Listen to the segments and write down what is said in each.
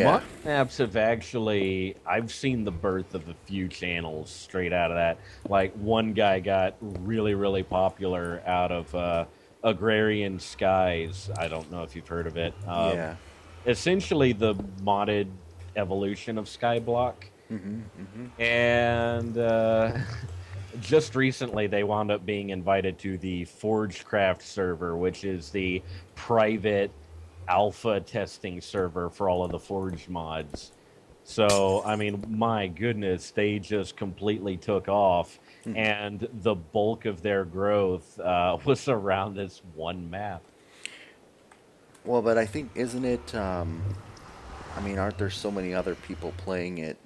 Mod maps have actually, I've seen the birth of a few channels straight out of that. Like, one guy got really, really popular out of Agrarian Skies. I don't know if you've heard of it. Yeah. Essentially the modded evolution of Skyblock. Mm-hmm. And just recently they wound up being invited to the Forgecraft server, which is the private alpha testing server for all of the Forge mods. So, I mean, my goodness, they just completely took off, Mm-hmm. and the bulk of their growth was around this one map. Well, but I think, isn't it? I mean, aren't there so many other people playing it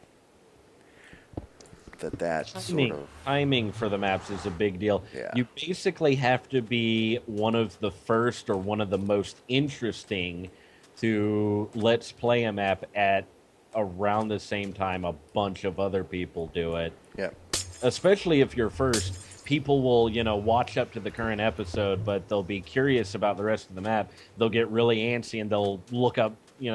that sort Timing, of, timing for the maps is a big deal. yeah, You basically have to be one of the first or one of the most interesting to let's play a map at around the same time a bunch of other people do it. yeah. Especially if you're first, people will, watch up to the current episode, but they'll be curious about the rest of the map. They'll get really antsy and they'll look up,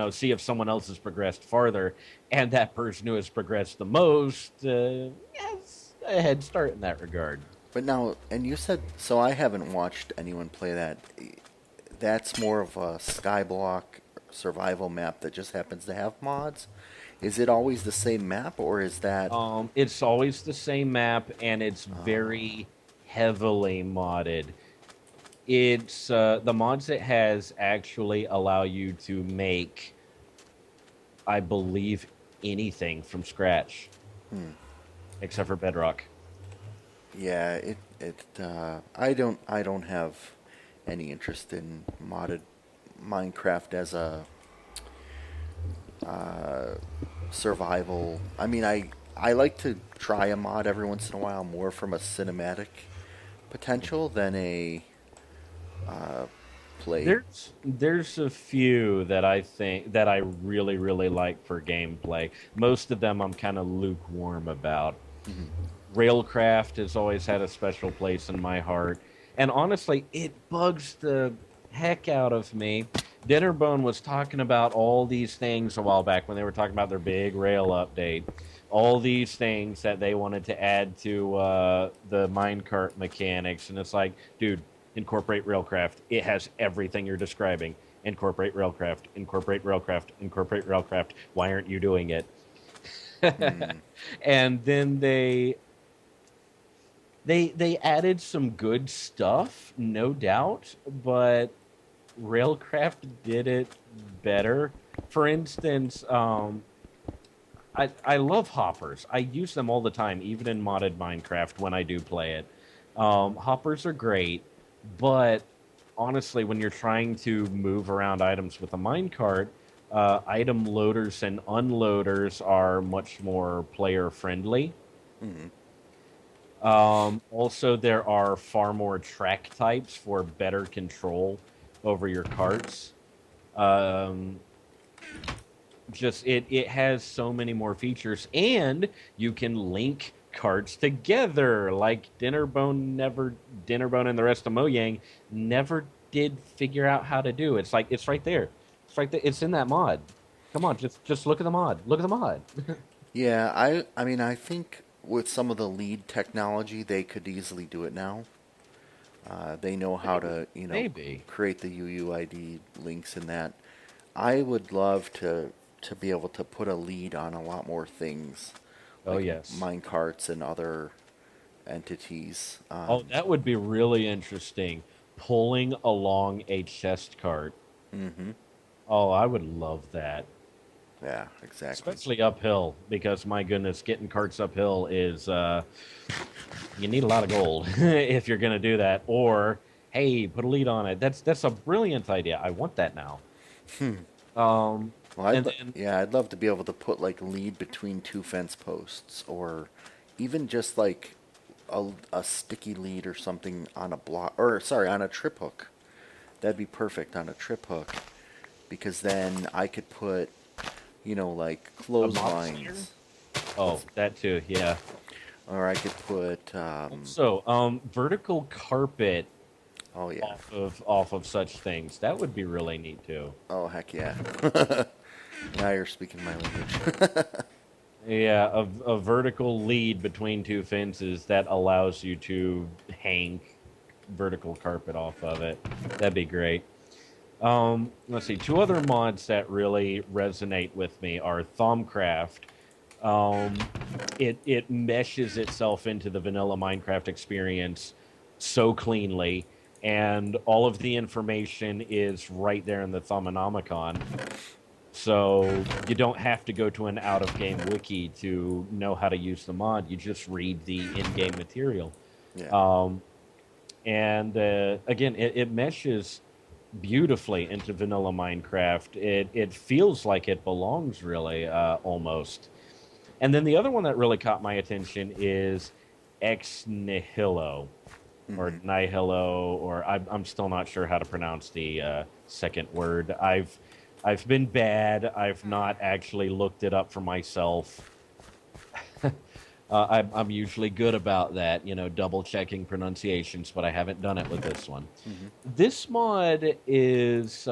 see if someone else has progressed farther. And that person who has progressed the most has a head start in that regard. But now, and you said, so I haven't watched anyone play that. That's more of a skyblock survival map that just happens to have mods. Is it always the same map, or is that? It's always the same map, and it's Uh, very heavily modded. It's the mods it has actually allow you to make, I believe, anything from scratch hmm. except for Bedrock. Yeah, I don't have any interest in modded Minecraft as a uh, survival. I mean, I like to try a mod every once in a while, more from a cinematic potential than a uh, play. There's a few that I think that I really really like for gameplay. Most of them I'm kind of lukewarm about. Mhm. Railcraft has always had a special place in my heart, and honestly, it bugs the heck out of me. Dinnerbone was talking about all these things a while back when they were talking about their big rail update. All these things that they wanted to add to the minecart mechanics, and it's like, dude, incorporate railcraft. It has everything you're describing. Incorporate railcraft. Incorporate railcraft. Incorporate railcraft. Why aren't you doing it? Hmm. And then they added some good stuff, no doubt, but Railcraft did it better. For instance, I love hoppers. I use them all the time, even in modded Minecraft when I do play it. Hoppers are great, but honestly, when you're trying to move around items with a minecart, item loaders and unloaders are much more player friendly. Hmm. Also, there are far more track types for better control over your carts. Um, just it has so many more features, and you can link carts together. Like Dinnerbone and the rest of Mojang never did figure out how to do. It's like it's right there. It's right there. It's in that mod. Come on, just look at the mod. Look at the mod. Yeah, I mean, I think with some of the lead technology, they could easily do it now. They know how Maybe, to, maybe. create the UUID links in that. I would love to be able to put a lead on a lot more things, Oh like yes. minecarts and other entities. Oh, that would be really interesting. Pulling along a chest cart. Hmm. Oh, I would love that. Yeah, exactly. Especially uphill, because my goodness, getting carts uphill is you need a lot of gold if you're going to do that. Or hey, put a lead on it. That's a brilliant idea. I want that now. Hmm. Um, Well, and then yeah, I'd love to be able to put like lead between two fence posts, or even just like a sticky lead or something on a block, or sorry, on a trip hook. That'd be perfect on a trip hook, because then I could put, like a mob slinger. clotheslines. Oh, What's, that too. Yeah. or I could put, Also, vertical carpet oh yeah, off of such things. That would be really neat too. oh heck yeah. Now you're speaking my language. Yeah, a vertical lead between two fences that allows you to hang vertical carpet off of it. That'd be great. Let's see. Two other mods that really resonate with me are Thumbcraft. It meshes itself into the vanilla Minecraft experience so cleanly, and all of the information is right there in the Thumbonomicon. So you don't have to go to an out-of-game wiki to know how to use the mod. You just read the in-game material. Yeah. And again, it meshes beautifully into vanilla Minecraft. It feels like it belongs really, almost. And then the other one that really caught my attention is Ex Nihilo, or Nihilo, or I'm still not sure how to pronounce the second word. I've been bad. I've not actually looked it up for myself. I'm usually good about that, double checking pronunciations, but I haven't done it with this one. This mod is,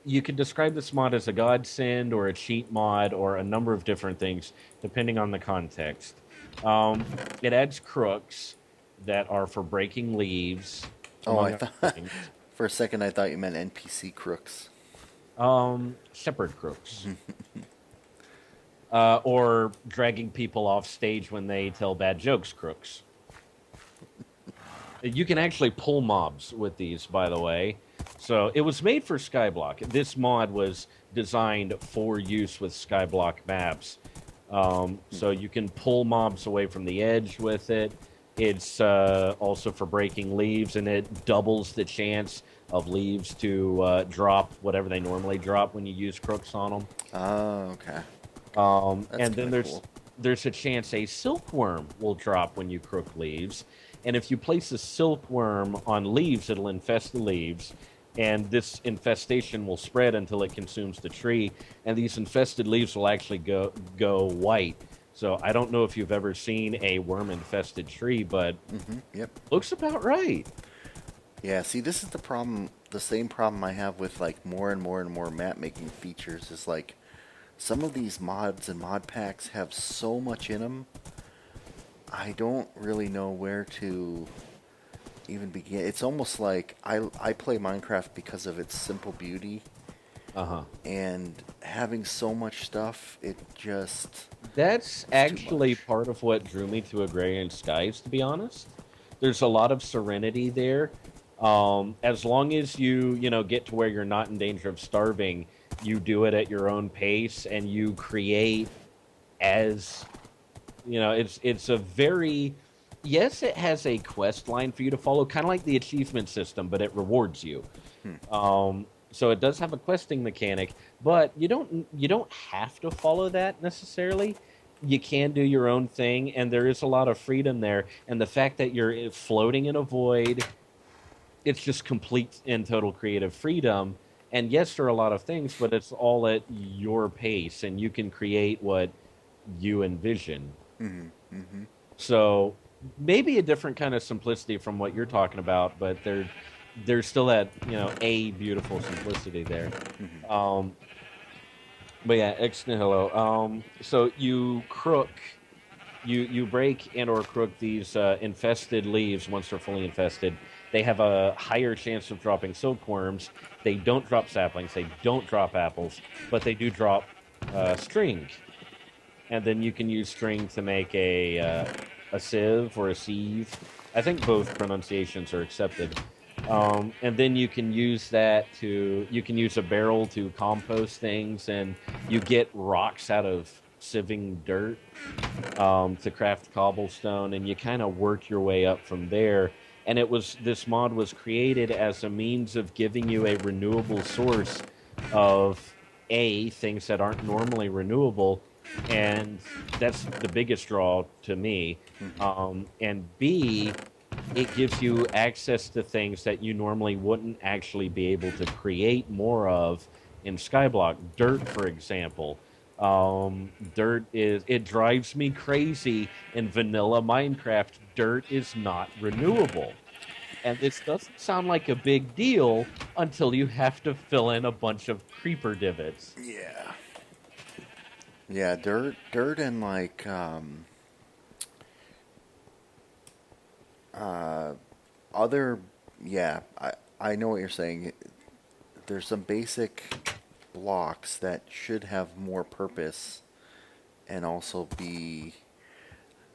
you could describe this mod as a godsend or a cheat mod or a number of different things, depending on the context. It adds crooks that are for breaking leaves. Oh, I Among other thought things. for a second I thought you meant NPC crooks. Shepherd crooks. Or dragging people off stage when they tell bad jokes, crooks. You can actually pull mobs with these, by the way. So it was made for Skyblock. This mod was designed for use with Skyblock maps. So you can pull mobs away from the edge with it. It's also for breaking leaves, and it doubles the chance of leaves to drop whatever they normally drop when you use crooks on them. Oh, okay. That's And then kinda cool. there's a chance a silkworm will drop when you crook leaves. And if you place a silkworm on leaves, it'll infest the leaves. And this infestation will spread until it consumes the tree. And these infested leaves will actually go white. So I don't know if you've ever seen a worm-infested tree, but Yep. looks about right. Yeah, see, this is the problem, the same problem I have with like more and more and more map making features is like some of these mods and mod packs have so much in them. I don't really know where to even begin. It's almost like I play Minecraft because of its simple beauty, Uh-huh. and having so much stuff, That's it's too actually much. part of what drew me to Agrarian Skies, to be honest. There's a lot of serenity there. As long as you get to where you're not in danger of starving, you do it at your own pace, and you create as it's a very, yes, it has a quest line for you to follow, kind of like the achievement system, but it rewards you. So it does have a questing mechanic, but you don't have to follow that necessarily. You can do your own thing, and there is a lot of freedom there. And the fact that you're floating in a void, it's just complete and total creative freedom. And yes, there are a lot of things, but it's all at your pace, and you can create what you envision. So maybe a different kind of simplicity from what you're talking about, but there's still that a beautiful simplicity there. Um, but yeah, ex nihilo. So you break and or crook these infested leaves once they're fully infested. They have a higher chance of dropping silkworms. They don't drop saplings. They don't drop apples, but they do drop string. And then you can use string to make a sieve or a sieve. I think both pronunciations are accepted. And then you can use you can use a barrel to compost things, and you get rocks out of sieving dirt to craft cobblestone, and you kind of work your way up from there. And this mod was created as a means of giving you a renewable source of things that aren't normally renewable, and that's the biggest draw to me. And B, it gives you access to things that you normally wouldn't actually be able to create more of in Skyblock. Dirt, for example. It drives me crazy in vanilla Minecraft. Dirt is not renewable. And this doesn't sound like a big deal until you have to fill in a bunch of creeper divots. Yeah. Yeah, dirt, and like uh, other. Yeah, I know what you're saying. There's some basic blocks that should have more purpose and also be.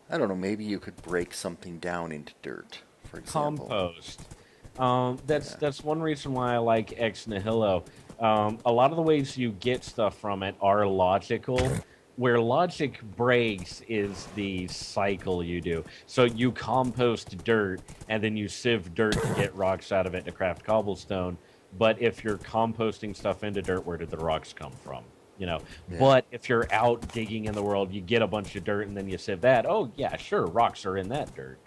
I don't know. Maybe you could break something down into dirt, for example. Compost. Yeah. That's one reason why I like Ex Nihilo. A lot of the ways you get stuff from it are logical. Where logic breaks is the cycle you do. So you compost dirt and then you sieve dirt to get rocks out of it to craft cobblestone. But if you're composting stuff into dirt, where did the rocks come from? You know. Yeah. But if you're out digging in the world, you get a bunch of dirt and then you sieve that. Oh yeah, sure, rocks are in that dirt.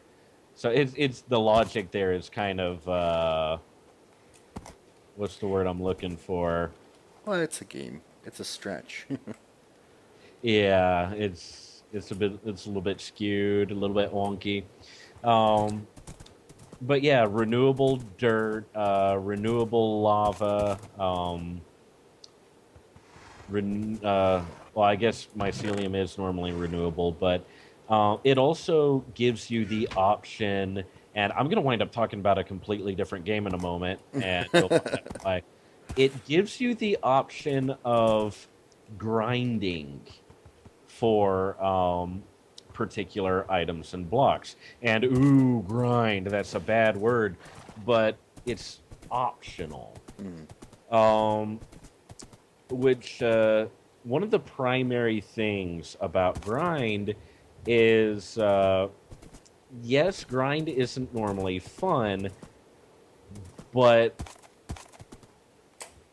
So it's the logic there is kind of what's the word I'm looking for? Well, it's a game. It's a stretch. Yeah, it's a little bit skewed, a little bit wonky. Um, but yeah, renewable dirt, renewable lava, ren well, I guess mycelium is normally renewable, but it also gives you the option. And I'm going to wind up talking about a completely different game in a moment, and you'll find out why. It gives you the option of grinding for particular items and blocks. And ooh, grind, that's a bad word, but it's optional. Mm. Um, which one of the primary things about grind is yes, grind isn't normally fun, but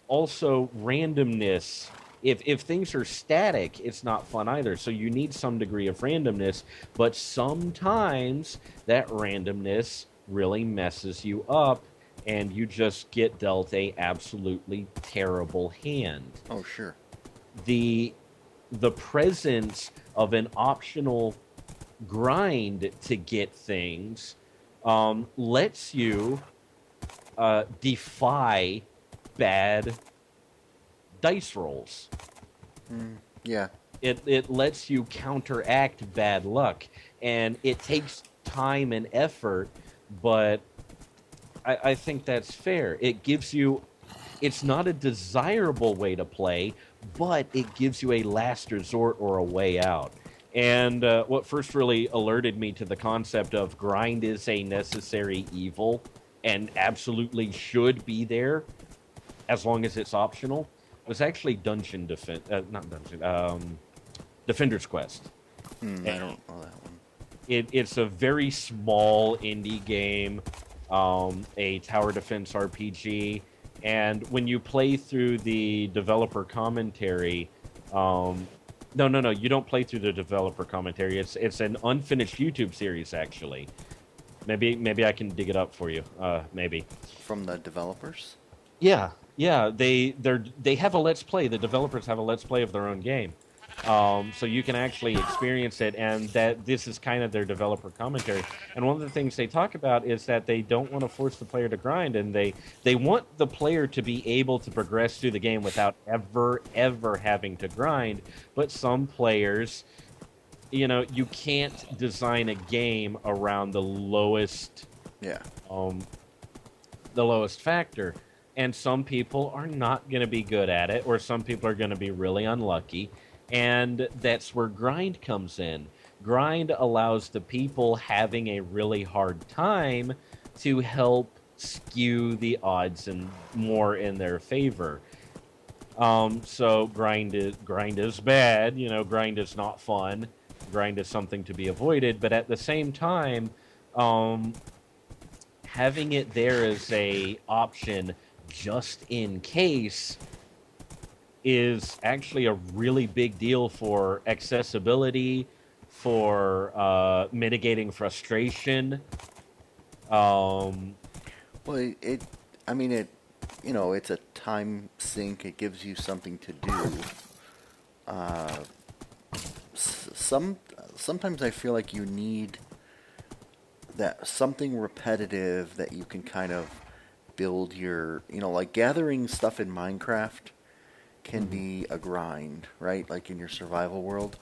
also randomness. If things are static, it's not fun either. So you need some degree of randomness, but sometimes that randomness really messes you up and you just get dealt a absolutely terrible hand. Oh, sure. The the presence of an optional grind to get things lets you defy bad dice rolls. Mm. Yeah. It lets you counteract bad luck, and it takes time and effort, but I think that's fair. It gives you. It's not a desirable way to play, but it gives you a last resort or a way out. And what first really alerted me to the concept of grind is a necessary evil and absolutely should be there as long as it's optional was actually Dungeon Defend, not Dungeon, Defender's Quest. I don't know that one. It's a very small indie game, a tower defense RPG, and when you play through the developer commentary, no, you don't play through the developer commentary. It's an unfinished YouTube series actually. Maybe I can dig it up for you. Maybe. From the developers? Yeah, yeah. They have a let's play. The developers have a let's play of their own game, so you can actually experience it. And that this is kind of their developer commentary. And one of the things they talk about is that they don't want to force the player to grind, and they want the player to be able to progress through the game without ever having to grind. But some players, you can't design a game around Yeah. um, the lowest factor. And some people are not going to be good at it, or some people are going to be really unlucky. And that's where grind comes in. Grind allows the people having a really hard time to help skew the odds and more in their favor. So grind is bad. Grind is not fun. Grind is something to be avoided. But at the same time, um, having it there as a option just in case is actually a really big deal for accessibility, for mitigating frustration. Um, Well, I mean, it's a time sink. It gives you something to do. Uh, sometimes I feel like you need that something repetitive that you can kind of build your, like gathering stuff in Minecraft can Mhm. be a grind, right? Like in your survival world.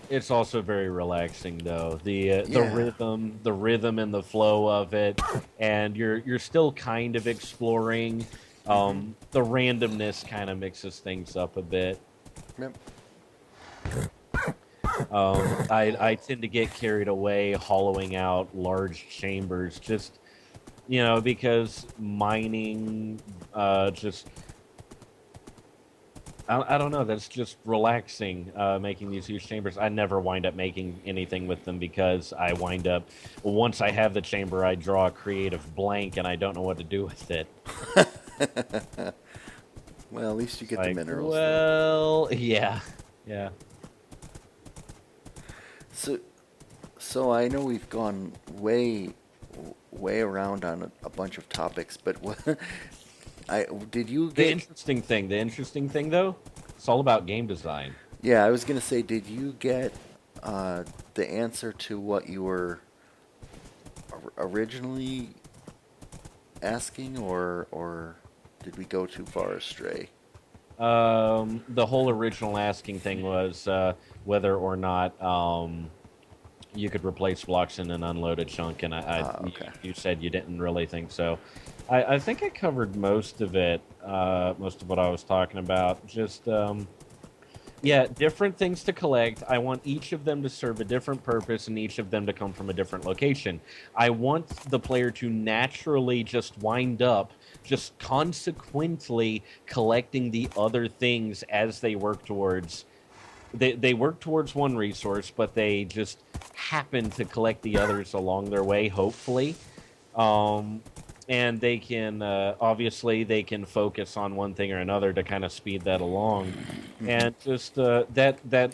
It's also very relaxing, though. Yeah. The rhythm and the flow of it, and you're still kind of exploring. Mm-hmm. The randomness kind of mixes things up a bit. Yep. I tend to get carried away hollowing out large chambers, just because mining, just I don't know. That's just relaxing, making these huge chambers. I never wind up making anything with them because I wind up, once I have the chamber, I draw a creative blank and I don't know what to do with it. Well, at least you It's get the like, minerals though. well, yeah, yeah. So, so I know we've gone way around on a bunch of topics, but what I did you get? The interesting thing though, it's all about game design. Yeah, I was gonna say, did you get uh, the answer to what you were originally asking, or did we go too far astray? The whole original asking thing was whether or not you could replace blocks in an unloaded chunk, and Okay. you said you didn't really think so. I think I covered most of it, most of what I was talking about. Just yeah, different things to collect. I want each of them to serve a different purpose and each of them to come from a different location. I want the player to naturally just wind up just consequently collecting the other things as they work towards they work towards one resource, but they just happen to collect the others along their way, hopefully. Um, and they can obviously they can focus on one thing or another to kind of speed that along, Hmm. and just that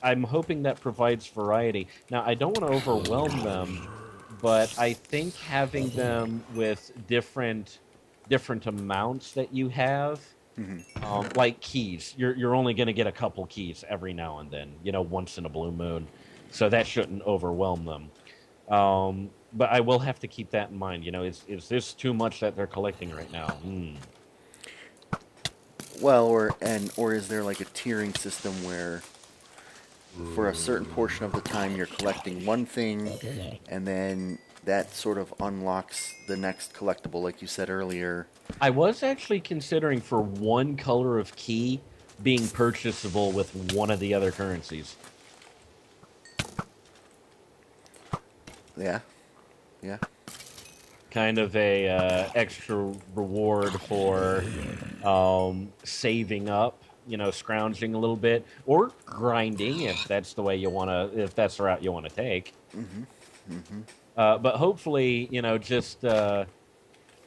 I'm hoping that provides variety. Now, I don't want to overwhelm them, but I think having them with different amounts that you have, Hmm. like keys, you're only going to get a couple keys every now and then, once in a blue moon, so that shouldn't overwhelm them. But I will have to keep that in mind. Is this too much that they're collecting right now? Well, or is there like a tiering system where for a certain portion of the time you're collecting one thing, and then that sort of unlocks the next collectible, like you said earlier? I was actually considering for one color of key being purchasable with one of the other currencies. Yeah, yeah. Kind of a extra reward for saving up, scrounging a little bit, or grinding if that's the way you want to, if that's the route you want to take. Hmm. Hmm. But hopefully,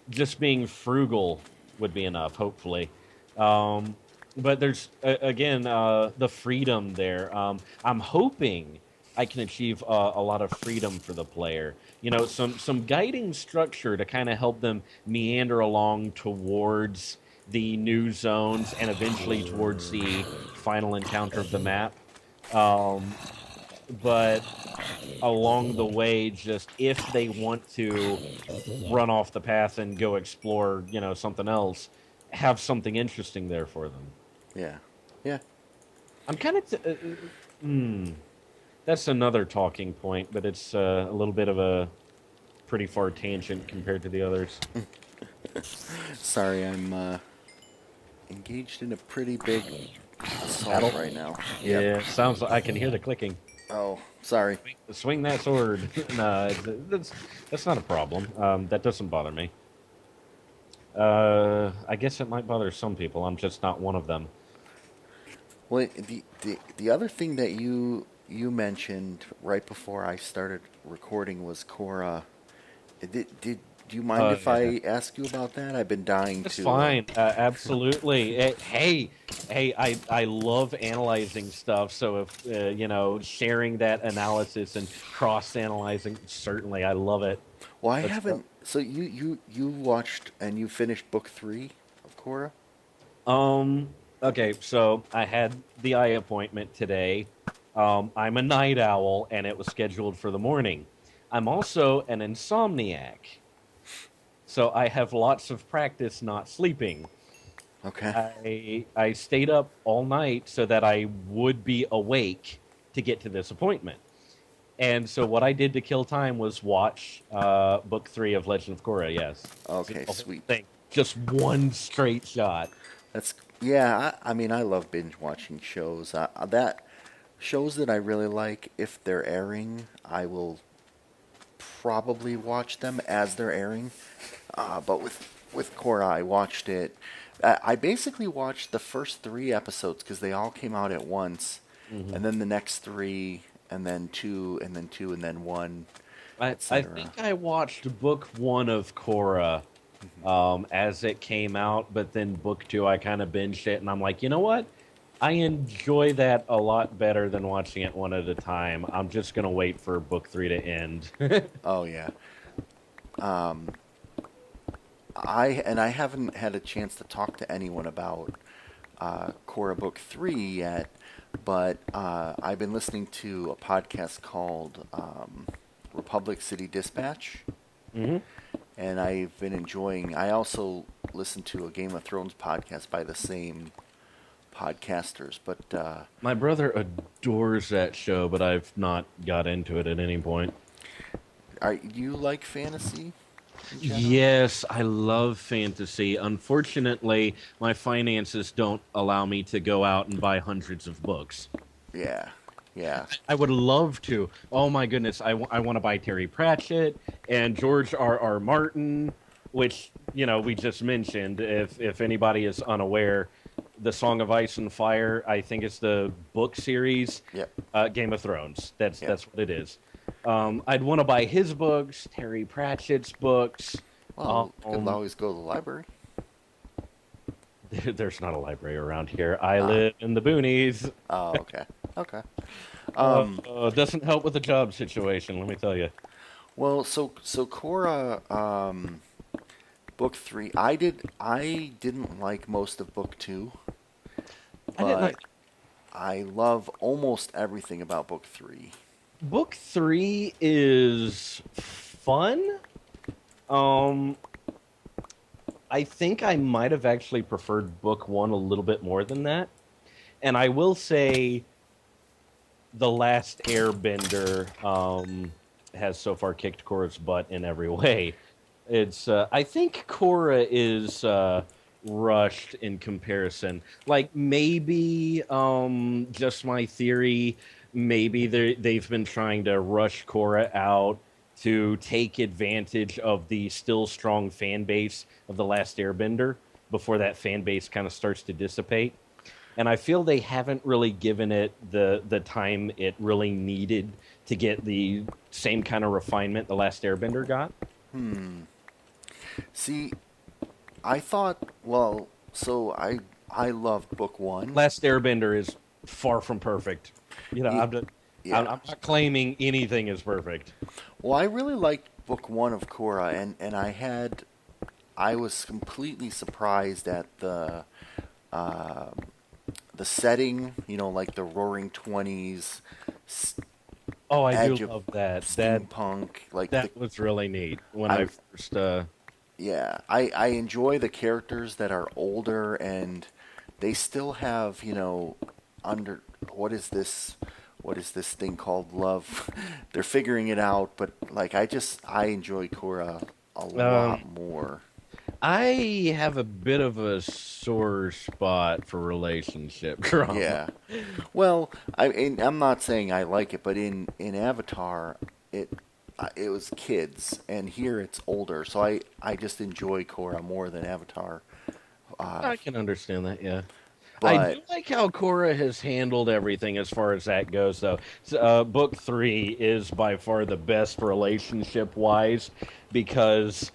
just being frugal would be enough. Hopefully, but there's again the freedom there. I'm hoping I can achieve a lot of freedom for the player. Some guiding structure to kind of help them meander along towards the new zones and eventually towards the final encounter of the map. Um, but along the way, just if they want to run off the path and go explore, something else, have something interesting there for them. Yeah, yeah. I'm kind of. That's another talking point, but it's a little bit of a pretty far tangent compared to the others. Sorry, I'm engaged in a pretty big assault Battle? right now. Yep. Yeah, sounds like I can hear the clicking. Oh, sorry. Swing that sword. No, that's not a problem. That doesn't bother me. I guess it might bother some people. I'm just not one of them. Well, the other thing that you mentioned right before I started recording was Korra. Did do you mind if Yeah. I ask you about that? I've been dying That's to. fine. Absolutely. Hey, I love analyzing stuff. So if sharing that analysis and cross analyzing, certainly, I love it. Well, I Let's go. haven't. So you watched and you finished book 3 of Korra? Um. Okay. So I had the eye appointment today. I'm a night owl, and it was scheduled for the morning. I'm also an insomniac, so I have lots of practice not sleeping. Okay. I stayed up all night so that I would be awake to get to this appointment. And so what I did to kill time was watch book 3 of Legend of Korra. Yes, so Okay, the whole sweet. thing, just one straight shot. That's yeah. I mean, I love binge watching shows. That shows that I really like. If they're airing, I will probably watch them as they're airing. But with Korra, I watched it. I basically watched the first 3 episodes because they all came out at once, Hmm. and then the next 3, and then 2, and then 2, and then 1, I etc. think I watched book 1 of Korra as it came out, but then book 2 I kind of binged it, and I'm like, you know what? I enjoy that a lot better than watching it one at a time. I'm just gonna wait for book 3 to end. Oh yeah. I haven't had a chance to talk to anyone about Korra Book 3 yet, but I've been listening to a podcast called Republic City Dispatch, Hmm. and I've been enjoying. I also listen to a Game of Thrones podcast by the same podcasters, but My brother adores that show, but I've not got into it at any point. you like fantasy in general? Yes, I love fantasy. Unfortunately, my finances don't allow me to go out and buy hundreds of books. Yeah, yeah, I would love to. Oh my goodness, I want to buy Terry Pratchett and George R. R. Martin, which, we just mentioned. If anybody is unaware, The Song of Ice and Fire, I think it's the book series, yep, Game of Thrones. That's yep. that's what it is. I'd want to buy his books, Terry Pratchett's books. Well, you could Um, always go to the library. there's not a library around here. I Ah, live in the boonies. oh, okay, okay. Um, Doesn't help with the job situation, let me tell you. well, so Korra, book 3. I didn't like most of book 2, I didn't but like I love almost everything about book 3. book 3 is fun. Um, I think I might have actually preferred book 1 a little bit more than that. And I will say the last Airbender has so far kicked Korra's butt in every way. It's I think Korra is rushed in comparison. Like maybe just my theory. Maybe they've been trying to rush Korra out to take advantage of the still strong fan base of the Last Airbender before that fan base kind of starts to dissipate. And I feel they haven't really given it the time it really needed to get the same kind of refinement the Last Airbender got. See, I thought, well, so I loved book 1. Last Airbender is far from perfect. Ye- I'm yeah. not claiming anything is perfect. Well, I really liked book 1 of Korra, and I was completely surprised at uh, the setting, like the Roaring Twenties, Oh, I do edge of love that. steampunk, like the That was really neat when I I first. yeah, I enjoy the characters that are older and they still have, under what is this thing called love? They're figuring it out, but like I enjoy Korra a Um, lot more. I have a bit of a sore spot for relationship drama. Yeah. Well, I'm not saying I like it, but in Avatar, it it was kids, and here it's older, so I just enjoy Korra more than Avatar. Uh, I can understand that. Yeah. I but do like how Korra has handled everything as far as that goes, though. Book 3 is by far the best relationship wise because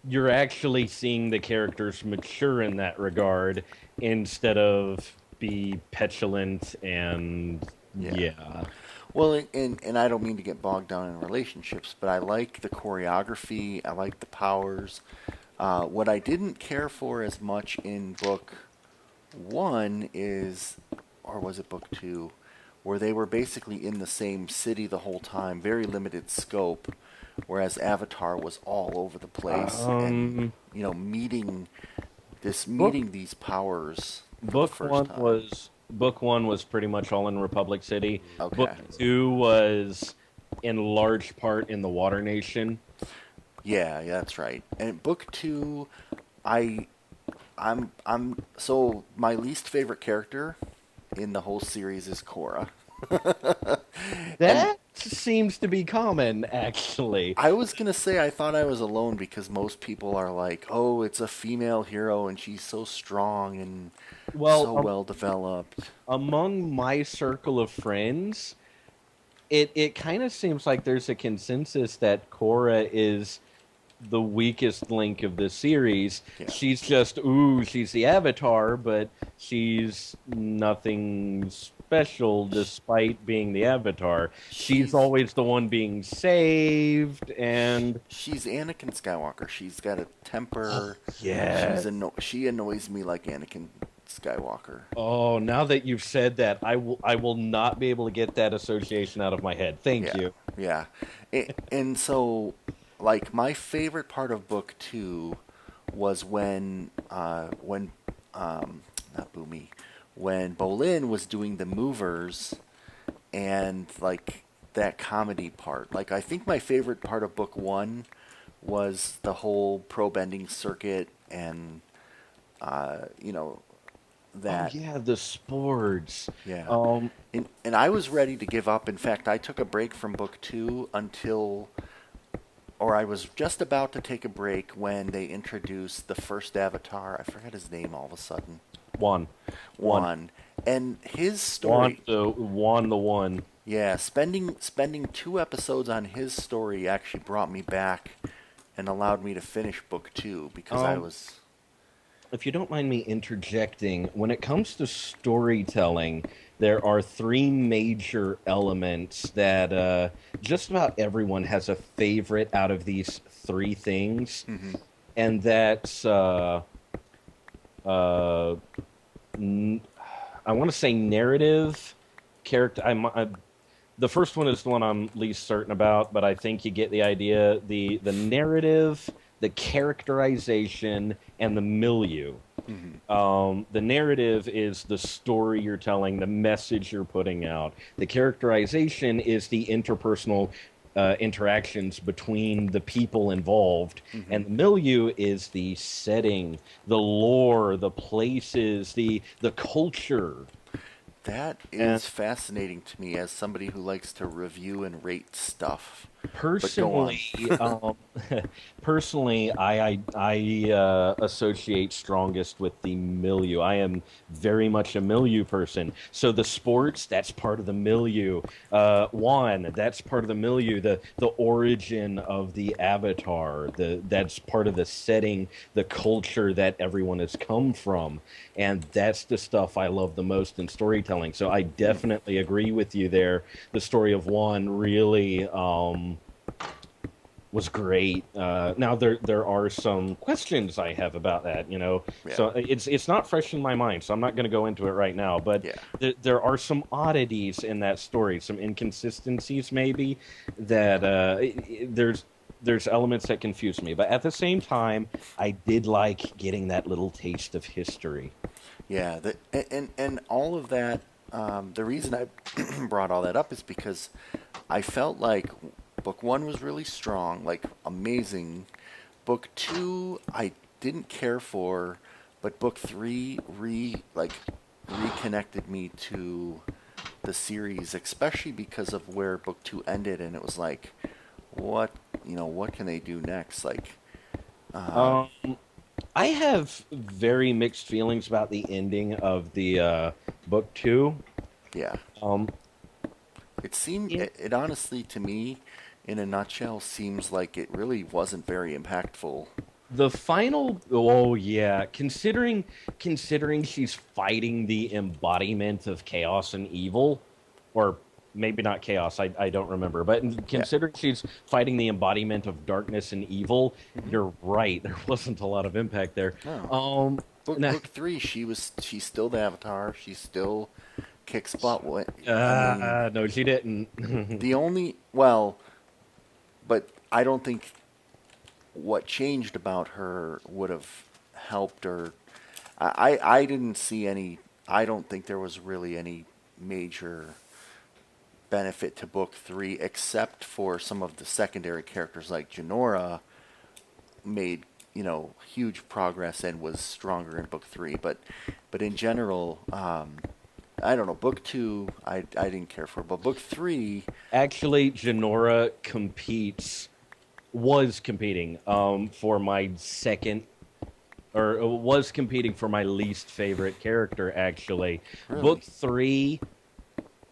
you're actually seeing the characters mature in that regard instead of be petulant and yeah. yeah. Well, and I don't mean to get bogged down in relationships, but I like the choreography. I like the powers. What I didn't care for as much in book 1 is, or was it book 2? where they were basically in the same city the whole time, very limited scope, whereas Avatar was all over the place and Um, book meeting these powers for the book first one time. was book one was pretty much all in Republic City. Book Okay. two was in large part in the Water Nation. Yeah, yeah, that's right. And book two, I I'm so my least favorite character in the whole series is Korra. And That seems to be common, actually. I was gonna say I thought I was alone because most people are like, "Oh, it's a female hero and she's so strong and Well, so well developed." among my circle of friends, it kind of seems like there's a consensus that Korra is the weakest link of the series. Yeah. She's just, ooh, she's the Avatar, but she's nothing special despite being the Avatar. She's She's always the one being saved, and she's Anakin Skywalker. She's got a temper. yeah. She annoys me like Anakin Skywalker. Oh, now that you've said that, I will not be able to get that association out of my head. Thank Yeah, you. yeah. And so, like, my favorite part of book two was not Boomy, when Bolin was doing the movers and like that comedy part. Like, I think my favorite part of book one was the whole pro bending circuit and you know Oh that yeah, the sports. yeah. Um, And I was ready to give up. In fact, I took a break from book two until, or I was just about to take a break when they introduced the first Avatar. I forget his name all of a sudden. one, one, Juan. And his one, story, the one. yeah, spending two episodes on his story actually brought me back and allowed me to finish book two because I Um, was, if you don't mind me interjecting, when it comes to storytelling, there are three major elements that just about everyone has a favorite out of these three things, mhm. and that's uh, n- I want to say narrative, character. The first one is the one I'm least certain about, but I think you get the idea. The narrative, the characterization, and the milieu. Mhm. The narrative is the story you're telling, the message you're putting out. The characterization is the interpersonal interactions between the people involved. Mhm. And the milieu is the setting, the lore, the places, the culture. That And is fascinating to me as somebody who likes to review and rate stuff. But go on. personally, personally, associate strongest with the milieu. I am very much a milieu person. So the sports, that's part of the milieu. Juan, that's part of the milieu. The origin of the avatar, that's part of the setting, the culture that everyone has come from, and that's the stuff I love the most in storytelling. So I Hmm. definitely agree with you there. The story of Juan really. Was great. Now there are some questions I have about that, Yeah. So it's not fresh in my mind, so I'm not going to go into it right now. But Yeah. there are some oddities in that story, some inconsistencies maybe that there's elements that confuse me. But at the same time, I did like getting that little taste of history. Yeah. And all of that. The reason I brought all that up is because I felt like book one was really strong, like amazing. Book two, I didn't care for, but book three reconnected me to the series, especially because of where book two ended, and it was like, what what can they do next? Like, uh, Um, I have very mixed feelings about the ending of the book two. yeah, Um, it honestly to me, in a nutshell, seems like it really wasn't very impactful. The final, oh yeah, considering she's fighting the embodiment of chaos and evil, or maybe not chaos, I don't remember, but Yeah. considering she's fighting the embodiment of darkness and evil, Hmm. you're right. There wasn't a lot of impact there. No. Um, now, Book three, she's still the Avatar. She's still kicks butt. I mean, No, she didn't. the only well, but I don't think what changed about her would have helped her. I didn't see any. I don't think there was really any major benefit to book three, except for some of the secondary characters like Janora made huge progress and was stronger in book three. But in general, I don't know. Book two, I didn't care for, but book three, Actually, Janora was competing for my second, or was competing for my least favorite character, actually. really.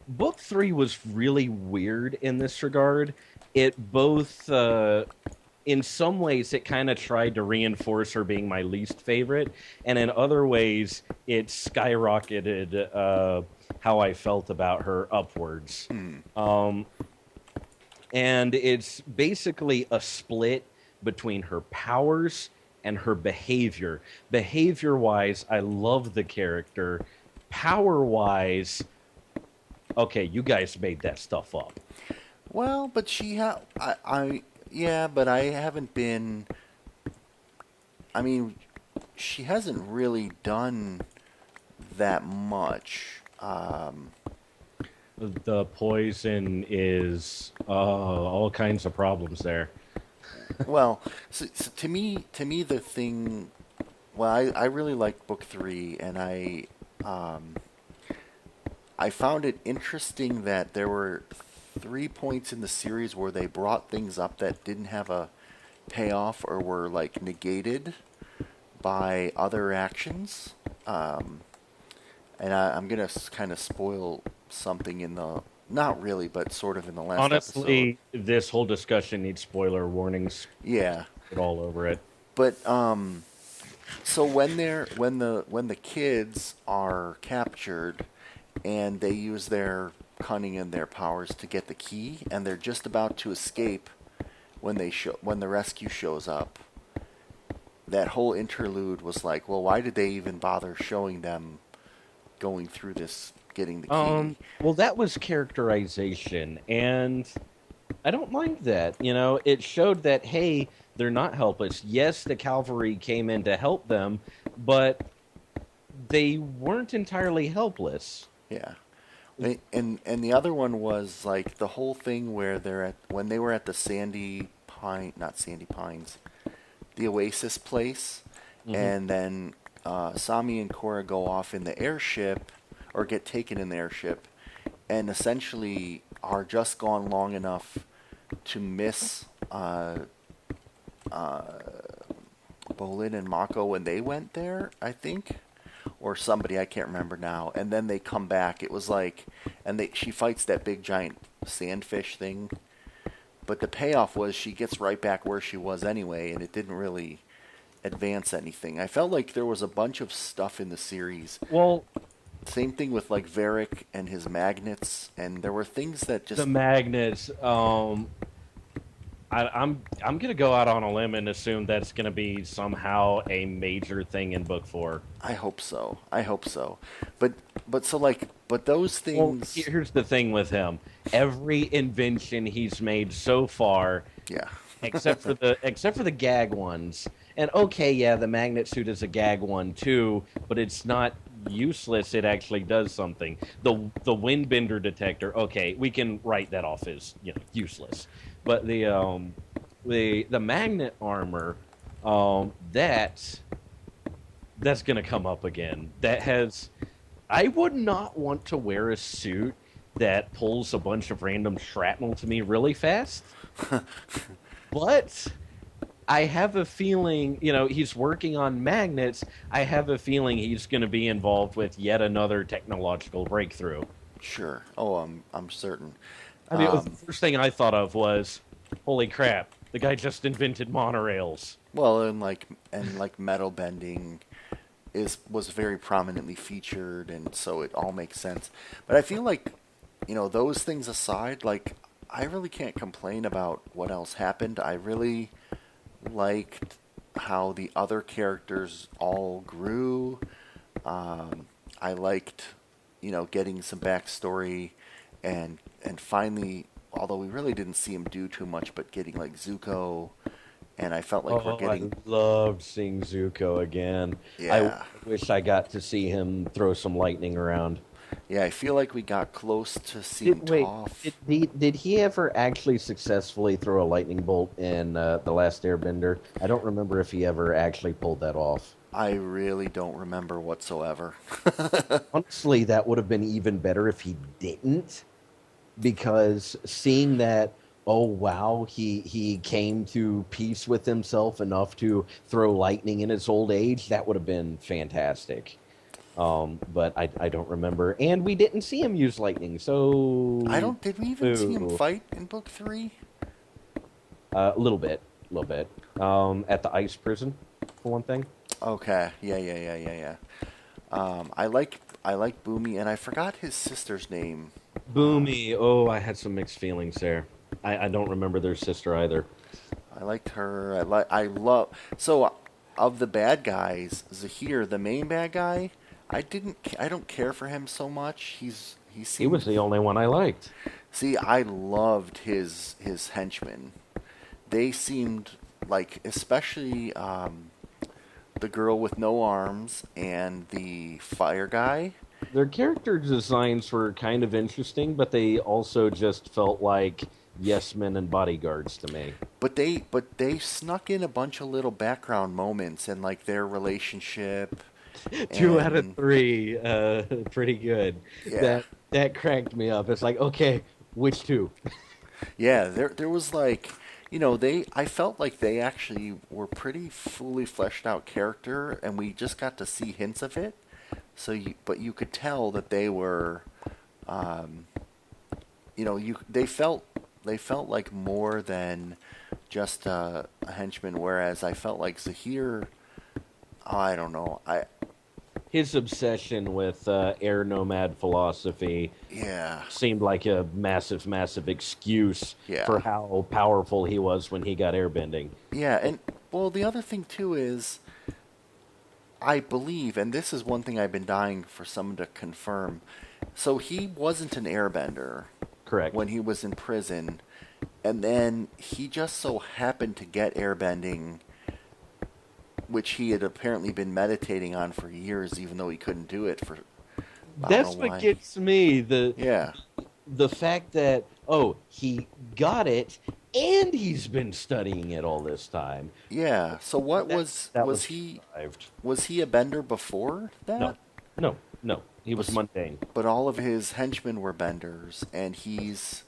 Book three was really weird in this regard. It both, in some ways, it kind of tried to reinforce her being my least favorite, and in other ways, it skyrocketed how I felt about her upwards. Hmm. Um, and it's basically a split between her powers and her behavior. Behavior wise, I love the character. Power wise, okay, you guys made that stuff up. Well, but yeah, but I haven't been. I mean, she hasn't really done that much. The poison is all kinds of problems there. Well, so to me, the thing. Well, I really liked book three, and um, I found it interesting that there were 3 points in the series where they brought things up that didn't have a payoff or were like negated by other actions. Um, and I'm gonna kind of spoil something in the not really, but sort of in the last episode. Honestly, this whole discussion needs spoiler warnings Yeah, put all over it. but so when the kids are captured and they use their cunning and their powers to get the key, and they're just about to escape when the rescue shows up. That whole interlude was like, well, why did they even bother showing them going through this, getting the key? Well, that was characterization, and I don't mind that. You know, it showed that, hey, they're not helpless. Yes, the cavalry came in to help them, but they weren't entirely helpless. Yeah. And the other one was like the whole thing where when they were at the not Sandy Pines, the Oasis place, Hmm. and then Sami and Korra go off in the airship or get taken in the airship, and essentially are just gone long enough to miss uh, Bolin and Mako when they went there, I think, or somebody, I can't remember now. And then they come back. It was like, and she fights that big giant sandfish thing. But the payoff was she gets right back where she was anyway, and it didn't really advance anything. I felt like there was a bunch of stuff in the series. Well, Same thing with like Varric and his magnets, and there were things that the just magnets. I'm gonna go out on a limb and assume that's gonna be somehow a major thing in book four. I hope so. I hope so. But but those Well, things, here's the thing with him. Every invention he's made so far, yeah. except for the gag ones. And okay, yeah, the magnet suit is a gag one too, but it's not useless. It actually does something. The windbender detector, okay, we can write that off as, useless. But the magnet armor, that's gonna come up again. I would not want to wear a suit that pulls a bunch of random shrapnel to me really fast. But I have a feeling, he's working on magnets. I have a feeling he's going to be involved with yet another technological breakthrough. Sure. Oh, I'm certain. I mean, the first thing I thought of was, holy crap, the guy just invented monorails. Well, and like metal bending was very prominently featured, and so it all makes sense. But I feel like, those things aside, like I really can't complain about what else happened. I really liked how the other characters all grew. I liked getting some backstory, and finally, although we really didn't see him do too much, but getting like Zuko, and I felt like we're Oh, I getting, loved seeing Zuko again. I yeah, wish I got to see him throw some lightning around. yeah, I feel like we got close to Did seeing wait? Toph. Did he ever actually successfully throw a lightning bolt in the Last Airbender? I don't remember if he ever actually pulled that off. I really don't remember whatsoever. Honestly, that would have been even better if he didn't, because seeing that, oh wow, he came to peace with himself enough to throw lightning in his old age, that would have been fantastic. But I don't remember, and we didn't see him use lightning, I so don't. Did we even see him boo. fight in book three? A little bit, a little bit. At the ice prison, for one thing. Okay. Yeah. Yeah. Yeah. Yeah. Yeah. I like Boomy, and I forgot his sister's name. Boomy. Oh, I had some mixed feelings there. I don't remember their sister either. I liked her. I love. So, of the bad guys, Zahir, the main bad guy, I don't care for him so much. He He was seemed. the only one I liked. See, I loved his henchmen. They seemed like, especially the girl with no arms and the fire guy. Their character designs were kind of interesting, but they also just felt like yes men and bodyguards to me. But they snuck in a bunch of little background moments and like their relationship. 2 out of And 3, pretty good. yeah, That cracked me up. It's like, okay, which two? yeah, there was like, they I felt like they actually were pretty fully fleshed out character, and we just got to see hints of it. But you could tell that they were, um, they felt like more than just a henchman. Whereas I felt like Zahir, I don't know, His obsession with air nomad philosophy yeah, seemed like a massive, massive excuse for yeah, how powerful he was when he got airbending. yeah, and well, the other thing too is I believe, and this is one thing I've been dying for someone to confirm. So he wasn't an airbender Correct. when he was in prison, and then he just so happened to get airbending, which he had apparently been meditating on for years, even though he couldn't do it for I don't know That's what why. gets me. Yeah, The fact that, oh, he got it and he's been studying it all this time. yeah. So what That that was was he contrived. was he a bender before No, that? no. He was Was mundane. but all of his henchmen were benders, and he's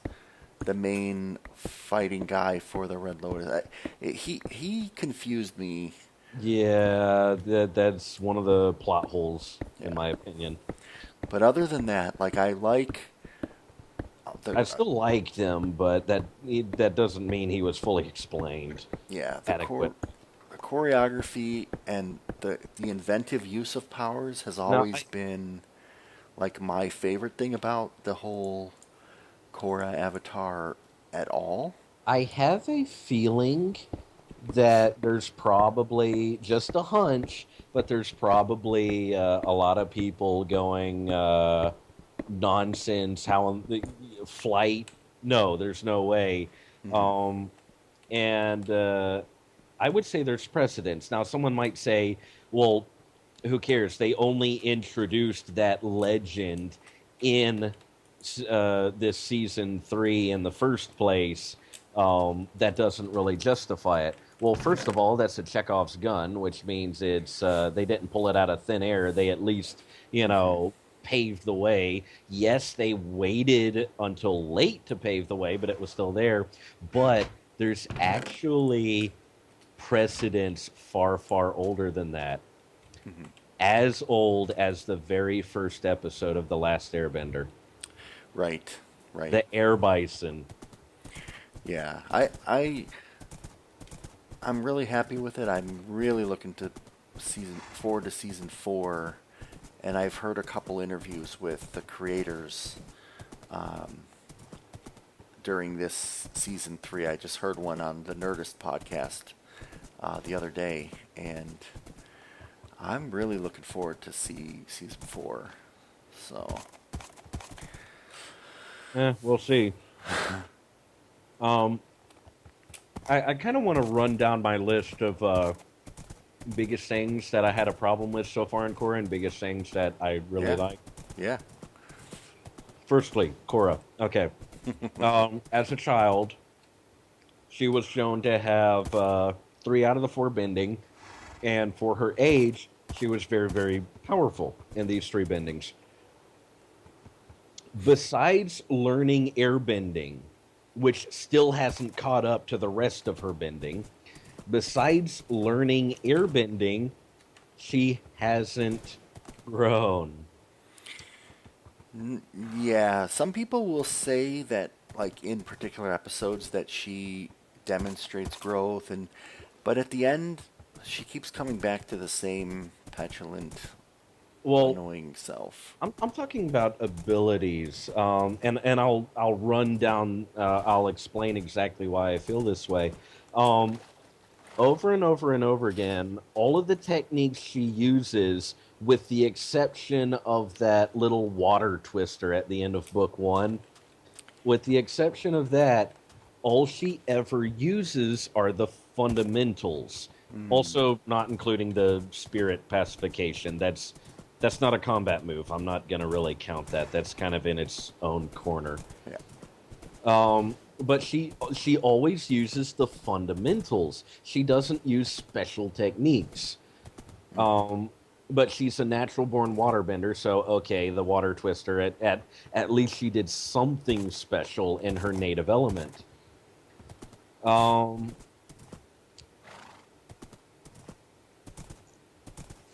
the main fighting guy for the Red Lotus. He confused me. Yeah, that's one of the plot holes, in Yeah. my opinion. But other than that, like I like I the still liked him, but that doesn't mean he was fully explained, yeah adequate. the choreography and the inventive use of powers has Now, always been like my favorite thing about the whole Korra avatar at all. I have a feeling that there's probably just a hunch, but there's probably a lot of people going nonsense. How the flight? No, there's no way. Hmm. Um, and I would say there's precedence. Now, someone might say, "Well, who cares? They only introduced that legend in this season 3 in the first place. That doesn't really justify it." Well, first of all, that's a Chekhov's gun, which means it's they didn't pull it out of thin air. They at least, Hmm. paved the way. Yes, they waited until late to pave the way, but it was still there. But there's actually precedents far, far older than that, Hmm. as old as the very first episode of The Last Airbender, Right, right. the air bison. Yeah, I'm really happy with it. I'm really looking to season forward to season four, and I've heard a couple interviews with the creators um, during this season three. I just heard one on the Nerdist podcast the other day, and I'm really looking forward to see season four. So We'll see. Um, I kind of want to run down my list of biggest things that I had a problem with so far in Korra and biggest things that I really Yeah, like. yeah. Firstly, Korra. Okay. As a child, she was shown to have three out of the four bending, and for her age, she was very, very powerful in these three bendings. Besides learning airbending, which still hasn't caught up to the rest of her bending, besides learning airbending, she hasn't grown. Yeah, some people will say that, like in particular episodes, that she demonstrates growth, and but at the end, she keeps coming back to the same petulant, Well, annoying self. I'm talking about abilities, and I'll run down. I'll explain exactly why I feel this way. Um, Over and over and over again, all of the techniques she uses, with the exception of that little water twister at the end of book one, with the exception of that, all she ever uses are the fundamentals. Mm, Also, not including the spirit pacification. That's not a combat move. I'm not gonna really count that. That's kind of in its own corner. yeah. But she always uses the fundamentals. She doesn't use special techniques. Mm, Um, but she's a natural born waterbender, so okay, the water twister at least she did something special in her native element. Um,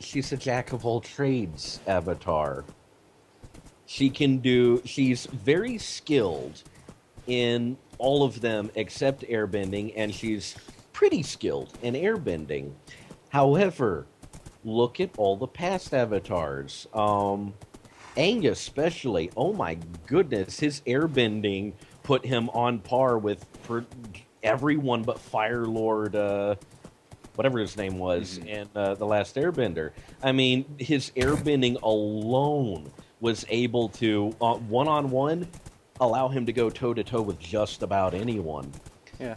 she's a jack of all trades avatar. She's very skilled in all of them except airbending, and she's pretty skilled in airbending. However, look at all the past avatars. Aang especially. Oh my goodness, his airbending put him on par with everyone but Fire Lord, whatever his name was, hmm in the Last Airbender. I mean, his airbending alone was able to one on one allow him to go toe to toe with just about anyone. Yeah.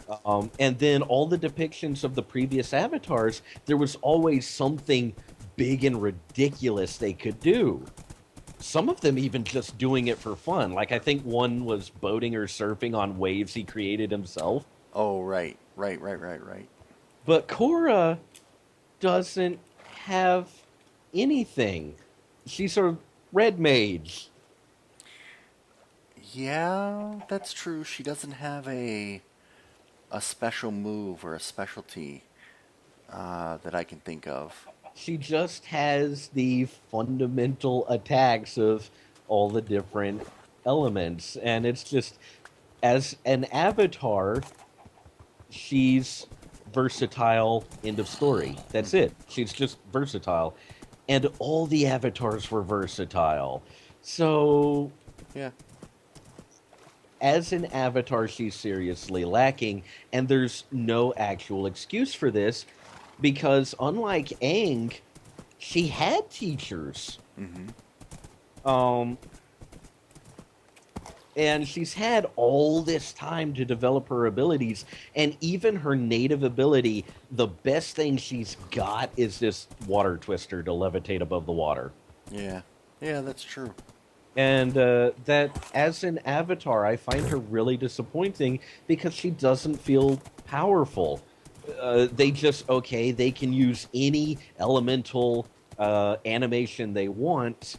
And then all the depictions of the previous avatars, there was always something big and ridiculous they could do. Some of them even just doing it for fun. Like I think one was boating or surfing on waves he created himself. Oh, right, right. But Korra doesn't have anything. She's a red mage. Yeah, that's true. She doesn't have a special move or a specialty that I can think of. She just has the fundamental attacks of all the different elements. And it's just, as an avatar, she's versatile. End of story. That's hmm it. She's just versatile. And all the avatars were versatile. So, Yeah. as an avatar, she's seriously lacking. And there's no actual excuse for this because, unlike Aang, she had teachers. hmm Um, and she's had all this time to develop her abilities, and even her native ability, the best thing she's got is this water twister to levitate above the water. Yeah. Yeah, that's true. And that, as an avatar, I find her really disappointing because she doesn't feel powerful. They just, okay, they can use any elemental animation they want,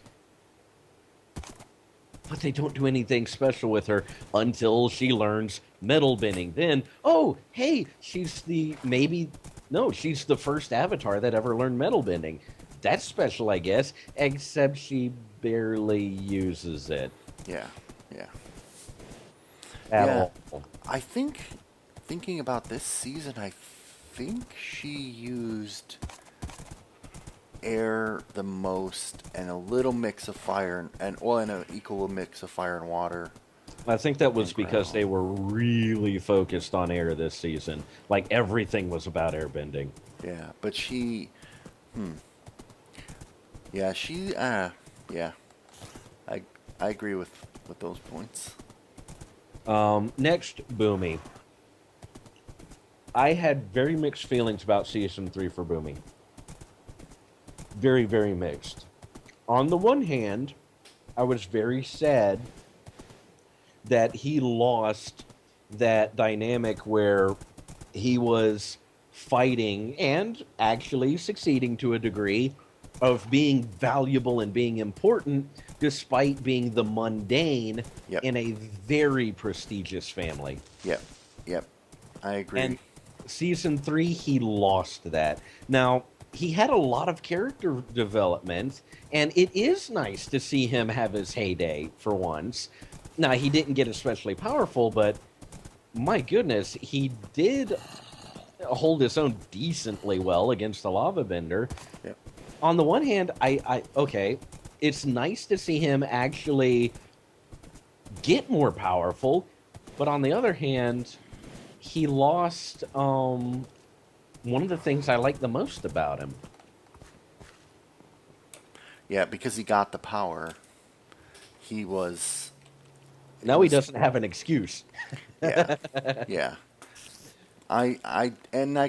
but they don't do anything special with her until she learns metal bending. Then, oh, hey, she's the maybe no, she's the first avatar that ever learned metal bending. That's special, I guess, except she barely uses it Yeah. Yeah. at Yeah. all. I think thinking about this season, I think she used air the most and a little mix of fire and well, and an equal mix of fire and water I think that was and because they ground. were really focused on air this season. Like everything was about airbending. Yeah, but hmm, yeah, yeah, I I agree with those points. Next, Boomy. I had very mixed feelings about season 3 for Boomy. Very, very mixed. On the one hand, I was very sad that he lost that dynamic where he was fighting and actually succeeding to a degree of being valuable and being important despite being the mundane Yep. in a very prestigious family. Yep. Yep. I agree. And season 3, he lost that. Now, he had a lot of character development, and it is nice to see him have his heyday for once. Now, he didn't get especially powerful, but my goodness, he did hold his own decently well against the lava bender. Yep. On the one hand, okay, it's nice to see him actually get more powerful, but on the other hand, he lost one of the things I like the most about him. Yeah, because he got the power, he was. Now he doesn't have an excuse. Yeah, yeah. I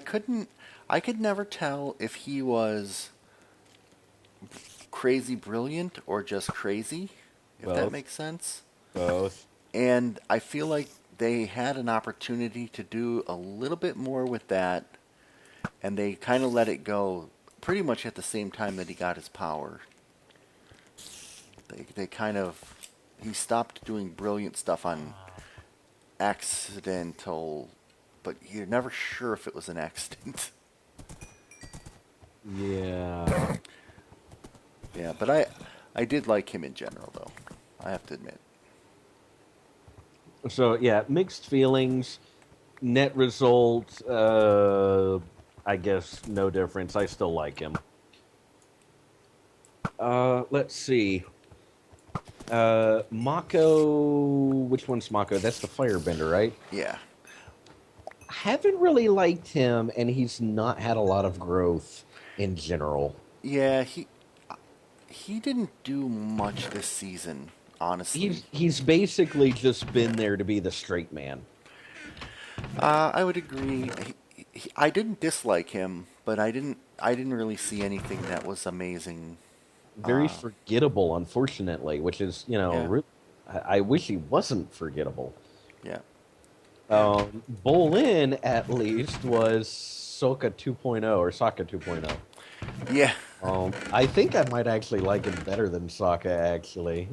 could never tell if he was crazy brilliant or just crazy, if that Both. makes sense. Both. And I feel like they had an opportunity to do a little bit more with that, and they kind of let it go pretty much at the same time that he got his power. They kind of, he stopped doing brilliant stuff on accidental, but you're never sure if it was an accident. Yeah. Yeah, but I did like him in general, though. I have to admit. So yeah, mixed feelings. Net result, I guess no difference. I still like him. Let's see. Mako. Which one's Mako? That's the firebender, right? Yeah. Haven't really liked him, and he's not had a lot of growth in general. Yeah, he didn't do much this season, honestly. He's basically just been there to be the straight man. I would agree. I didn't dislike him, but I didn't really see anything that was amazing. Very forgettable, unfortunately, which is, Yeah. I wish he wasn't forgettable. Yeah. Yeah. Bolin, at least, was Soka 2.0 or Sokka 2.0. Yeah. I think I might actually like him better than Sokka, actually.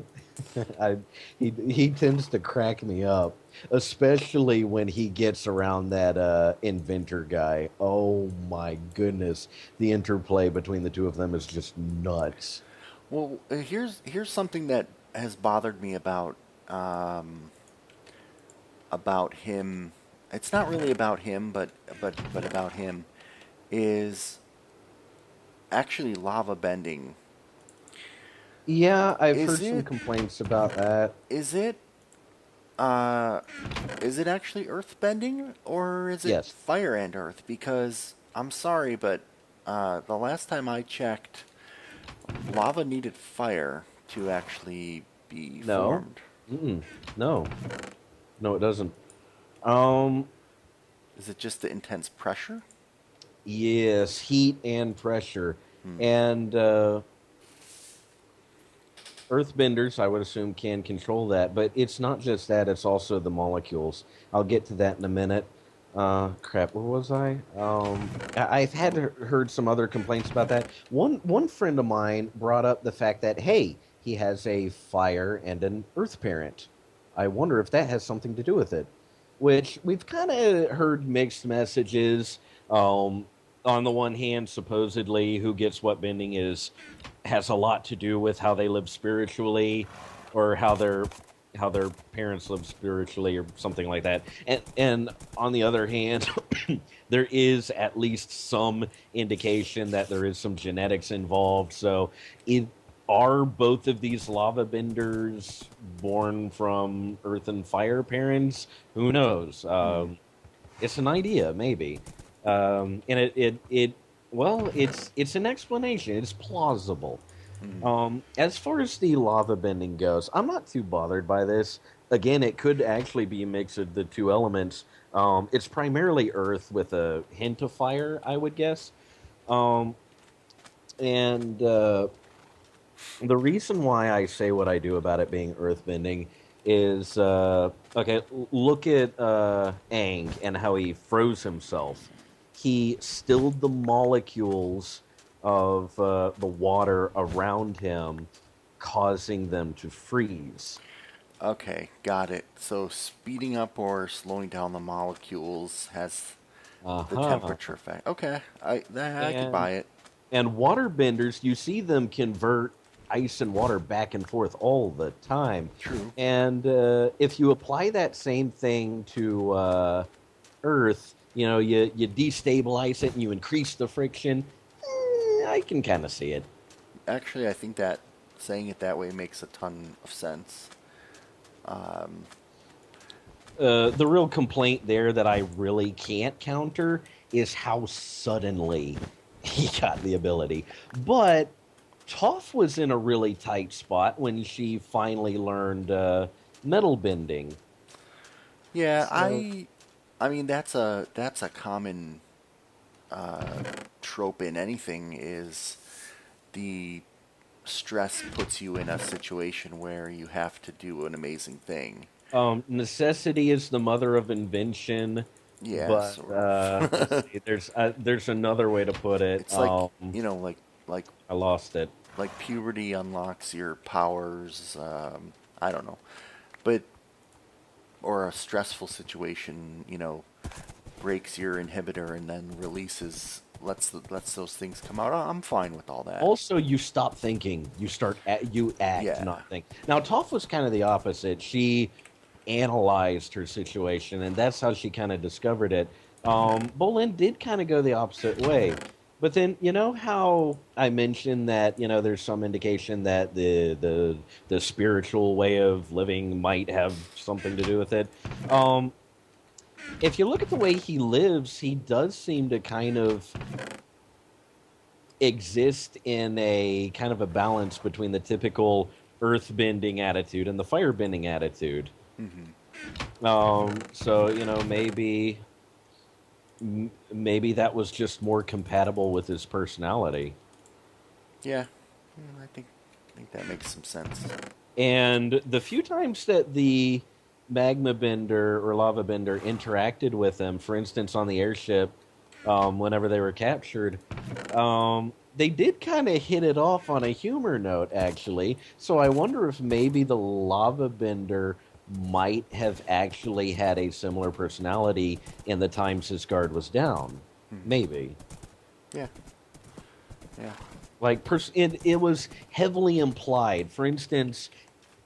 He tends to crack me up, especially when he gets around that inventor guy. Oh my goodness, the interplay between the two of them is just nuts. Well, here's something that has bothered me about him. It's not really about him, but about him is actually lava bending. Yeah, I've Is heard some it complaints about that. is it uh is it actually earth bending or is it Yes. fire and earth? Because I'm sorry, but the last time I checked, lava needed fire to actually be No. formed. Mm-mm. No. No, it doesn't. Um, Is it just the intense pressure? yes, heat and pressure. Hmm. And earthbenders, I would assume, can control that. But it's not just that, it's also the molecules. I'll get to that in a minute. Crap, where was I? I've heard some other complaints about that. One friend of mine brought up the fact that, hey, he has a fire and an earth parent. I wonder if that has something to do with it. Which we've kind of heard mixed messages. On the one hand, supposedly, who gets what bending is has a lot to do with how they live spiritually, or how their parents live spiritually, or something like that. And on the other hand, there is at least some indication that there is some genetics involved. So, are both of these lava benders born from earth and fire parents? Who knows? Hmm. It's an idea, maybe. And well, it's an explanation. It's plausible. Hmm. As far as the lava bending goes, I'm not too bothered by this. again, it could actually be a mix of the two elements. It's primarily earth with a hint of fire, I would guess. Um, and the reason why I say what I do about it being earthbending is okay. Look at Aang and how he froze himself. He stilled the molecules of the water around him, causing them to freeze. Okay, got it. So speeding up or slowing down the molecules has Uh the huh. temperature effect. Okay, I could And buy it. water benders, you see them convert ice and water back and forth all the time. True. And if you apply that same thing to Earth, you destabilize it and you increase the friction. I can kind of see it. Actually, I think that saying it that way makes a ton of sense. The real complaint there that I really can't counter is how suddenly he got the ability. But Toph was in a really tight spot when she finally learned metal bending. Yeah, So, I mean that's a common trope in anything is the stress puts you in a situation where you have to do an amazing thing. necessity is the mother of invention, Yeah, but sort of. let's see. There's another way to put it. It's like, like I lost it. like puberty unlocks your powers. I don't know, but or a stressful situation, breaks your inhibitor and then releases lets those things come out. I'm fine with all that. Also, you stop thinking. You act, Yeah, not think. Now, Toph was kind of the opposite. She analyzed her situation, and that's how she kind of discovered it. Bolin did kind of go the opposite way. But then, you know how I mentioned that, there's some indication that the spiritual way of living might have something to do with it. Um, if you look at the way he lives, he does seem to kind of exist in a kind of a balance between the typical earth-bending attitude and the fire-bending attitude. So maybe that was just more compatible with his personality. yeah. I think that makes some sense. And the few times that the magma bender or lava bender interacted with him, for instance, on the airship, whenever they were captured, they did kind of hit it off on a humor note, actually. So I wonder if maybe the lava bender might have actually had a similar personality in the times his guard was down. Maybe. Yeah, yeah. Like, it was heavily implied. For instance,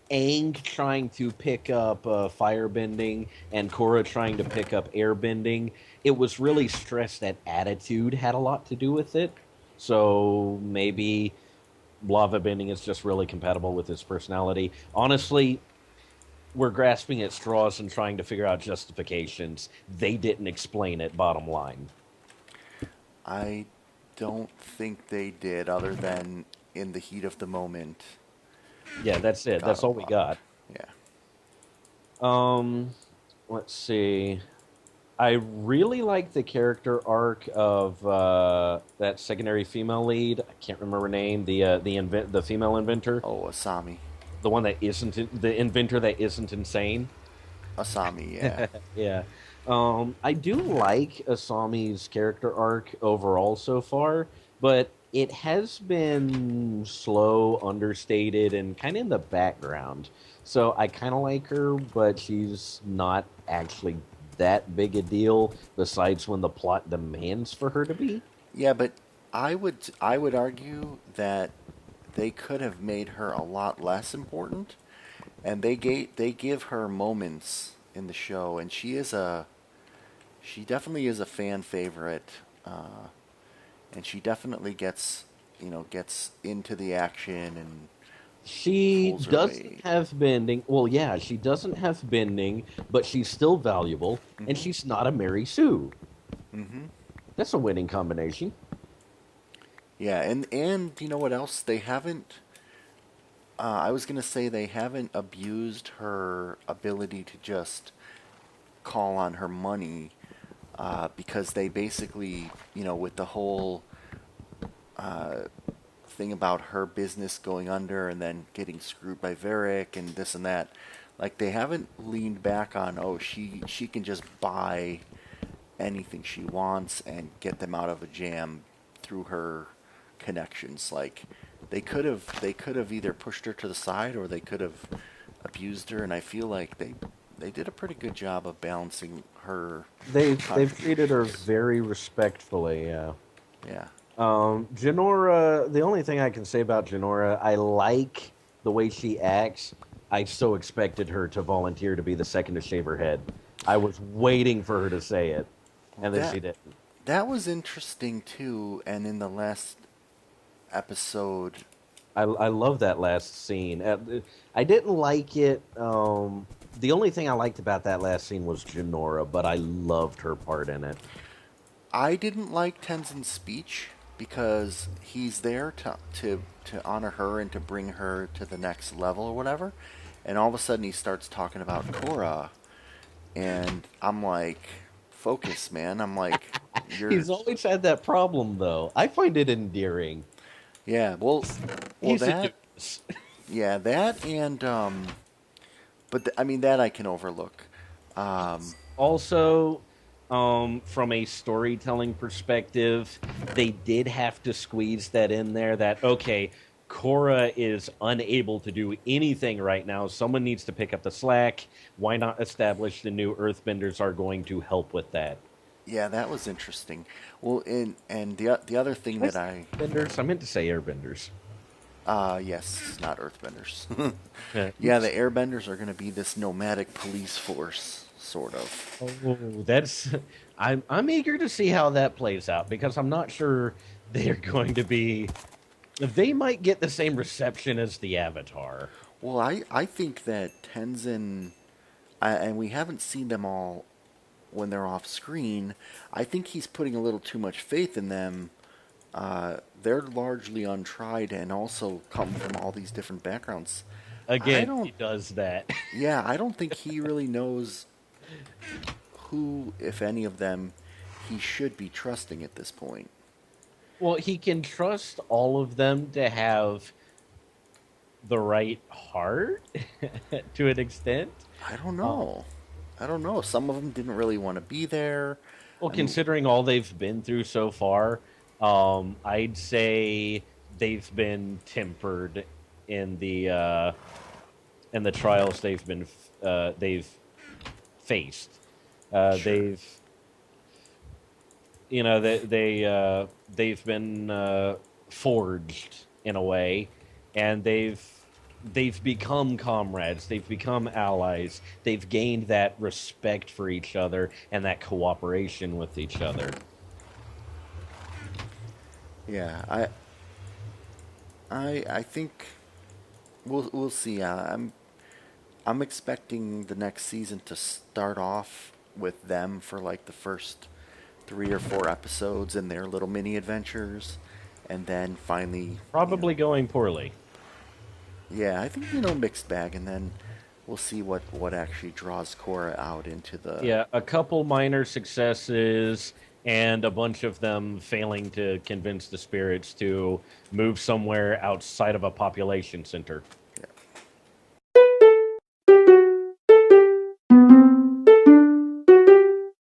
Aang trying to pick up firebending and Korra trying to pick up airbending, it was really stressed that attitude had a lot to do with it. So maybe lava bending is just really compatible with his personality. Honestly, we're grasping at straws and trying to figure out justifications. They didn't explain it, bottom line. I don't think they did, other than in the heat of the moment, Yeah, that's it. got That's all we unlocked. got. Yeah. Um, let's see. I really like the character arc of that secondary female lead. I can't remember her name. The female inventor, Oh, Asami. the one that isn't the inventor that isn't insane. Asami, yeah. Yeah. I do like Asami's character arc overall so far, but it has been slow, understated, and kind of in the background. So I kind of like her, but she's not actually that big a deal, besides when the plot demands for her to be. Yeah, but I would argue that they could have made her a lot less important, and they give her moments in the show, and she definitely is a fan favorite, and she definitely gets into the action and She pulls her doesn't weight. have bending. Well, yeah, she doesn't have bending, but she's still valuable, and Hmm. she's not a Mary Sue. Hmm. That's a winning combination. Yeah, and you know what else? They haven't I was gonna say they haven't abused her ability to just call on her money, because they basically, with the whole thing about her business going under and then getting screwed by Varric and this and that, like they haven't leaned back on, oh, she can just buy anything she wants and get them out of a jam through her connections. Like they could have either pushed her to the side or they could have abused her, and I feel like they did a pretty good job of balancing her They've treated her contributions. very respectfully. Yeah. Yeah. Janora. The only thing I can say about Janora, I like the way she acts. I so expected her to volunteer to be the second to shave her head. I was waiting for her to say it, Well, and then she didn't. that was interesting too, and in the last episode, I love that last scene. I didn't like it. The only thing I liked about that last scene was Janora, but I loved her part in it. I didn't like Tenzin's speech because he's there to honor her and to bring her to the next level or whatever. And all of a sudden he starts talking about Korra, and I'm like, focus, man. I'm like, you're He's always had that problem, though. I find it endearing. yeah, well He's a that deuce. yeah, that and but I mean that I can overlook. Also, from a storytelling perspective, they did have to squeeze that in there that, okay, Korra is unable to do anything right now. Someone needs to pick up the slack. Why not establish the new Earthbenders are going to help with that? Yeah, that was interesting. Well, and the other thing Did I that say I Earthbenders? I meant to say Airbenders. yes, not Earthbenders. Yeah, the Oops. Airbenders are going to be this nomadic police force, sort of. Oh, that's. I'm eager to see how that plays out because I'm not sure they're going to be. They might get the same reception as the Avatar. Well, I think that Tenzin, and we haven't seen them all when they're off screen. I think he's putting a little too much faith in them. They're largely untried and also come from all these different backgrounds. I Again, don't, he does that. yeah, I don't think he really knows who, if any of them, he should be trusting at this point. Well, he can trust all of them to have the right heart to an extent. I don't Um, know. I don't know. Some of them didn't really want to be there. well, I mean, considering all they've been through so far, I'd say they've been tempered in the trials they've faced. sure. They've they've been forged in a way, and they've become comrades. They've become allies. They've gained that respect for each other and that cooperation with each other. Yeah, I think we'll see. I'm expecting the next season to start off with them for like the first 3 or 4 episodes and their little mini adventures, and then finally, Probably going poorly. yeah, I think mixed bag, and then we'll see what actually draws Korra out into the. Yeah, a couple minor successes and a bunch of them failing to convince the spirits to move somewhere outside of a population center.